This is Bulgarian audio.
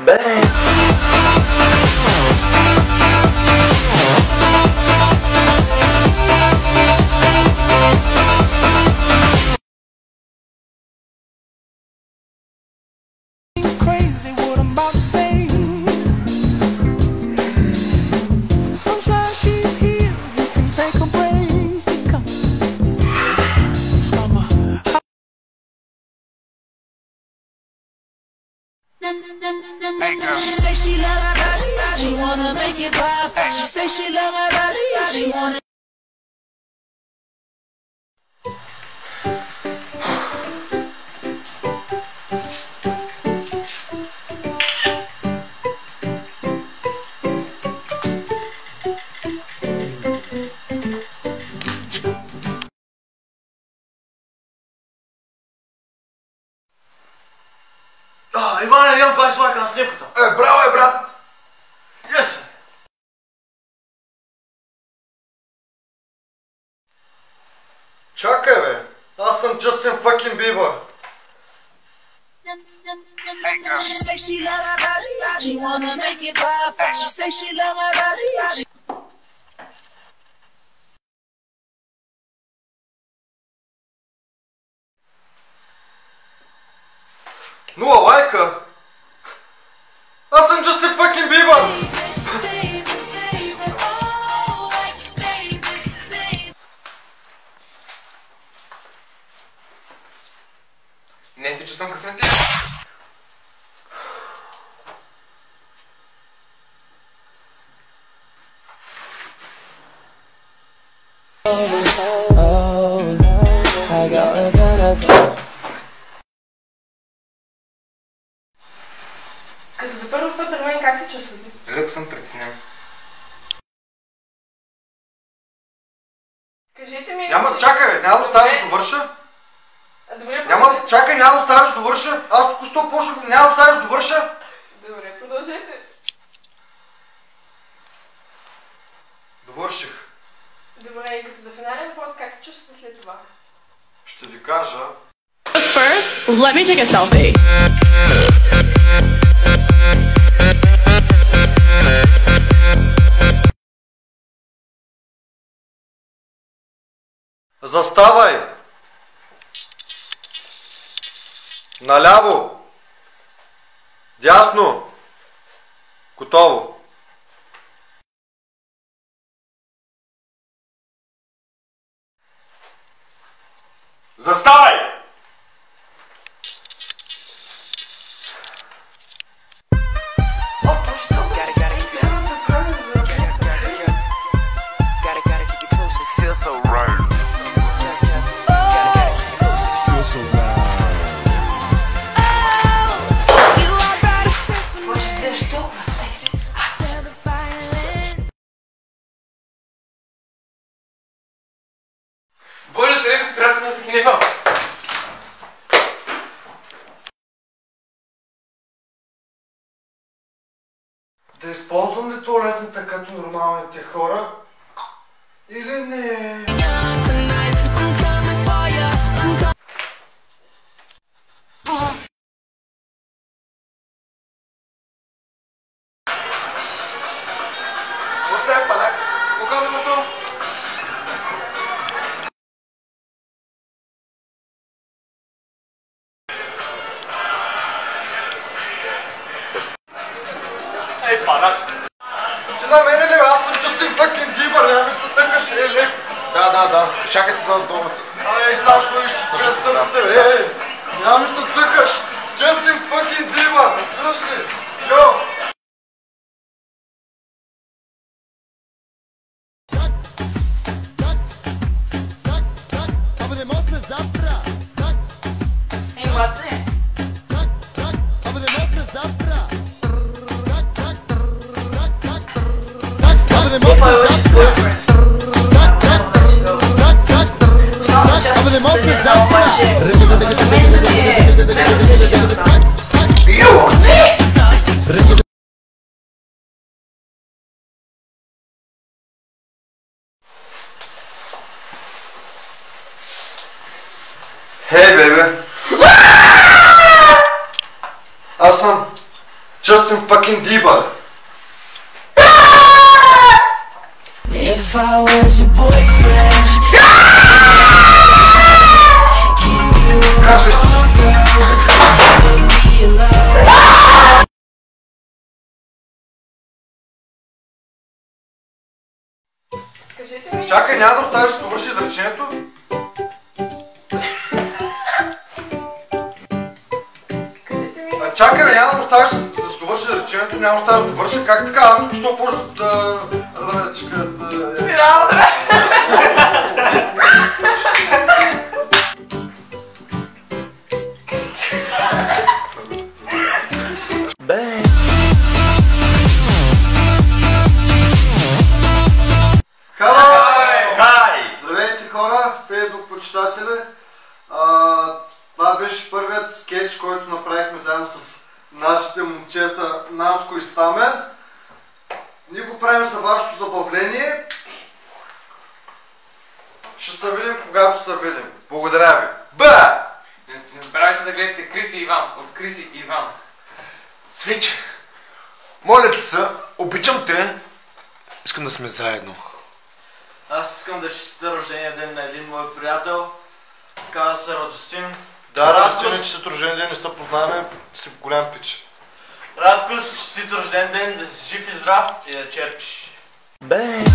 Bang. Hey girl. She say she love my body, she wanna make it pop. She say she love my body, she wanna. Иване, имам 20 лайка на снимката. Браво брат! Yes! Чакай бе, аз съм Джастин fucking Бибър. Hey girl. She say she love my body, she wanna make it pop. She say she love my body, Нула лайка? Аз съм Джастин fucking Бибър! Не си чувствам късметлив. Като за първи път при мен как се чувствате? Леко съм притеснен. Кажете ми... Няма, чакай бе, няма да оставиш да довърша. Добре, Няма, чакай, няма да оставиш да довърша. Аз току-що почнах, няма да оставиш да довърша. Добре, продължете. Довърших. Добре, и като за финален въпрос, как се чувствате след това? Ще ви кажа. First, let me take a selfie. Заставай! Наляво! Дясно! Готово! Заставай! Боже, се с приятел на Хинефа. Да използвам ли туалетната като нормалните хора? Или не? Оставя паляк! Показвам то. Ей, падак! Ти на мене ли бе? Аз съм Джастин fucking Бибър, няма ми се тъкаш, лев! Да. Чакайте да дома си. Ай, страшно изчистваш сърце, бе! Няма ми се тъкаш! Джастин fucking Бибър, разбираш ли? Йо! Ей, младце! Hey, baby! Аз съм Justin Джастин fucking Бибър. If I was your boyfriend, Казвай си. Кажете ми. Чакай, няма да оставиш да довърши изречението. Кажете ми. Чакай, бе, няма да оставиш да се довърши изречението, няма да оставиш да довърши. Как така? Тук що почва да... Здравейте хора, фейсбук почитатели. Това беше първият скетч, който направихме заедно с нашите момчета Наско и Стамен. Ние го правим за вашето забавление. Ще се видим, когато се видим. Благодаря ви. Ба! Не забравяйте да гледате Крис и Иван. От Крис и Иван. Цвече, моля ти се, обичам те. Искам да сме заедно. Аз искам да честитя рождения ден на един мой приятел. Казва се Радостин. Да, Радостин, че след рожден ден не се познаваме, си голям пич. Радко, честит рожден ден, да си жив и здрав и да черпиш. if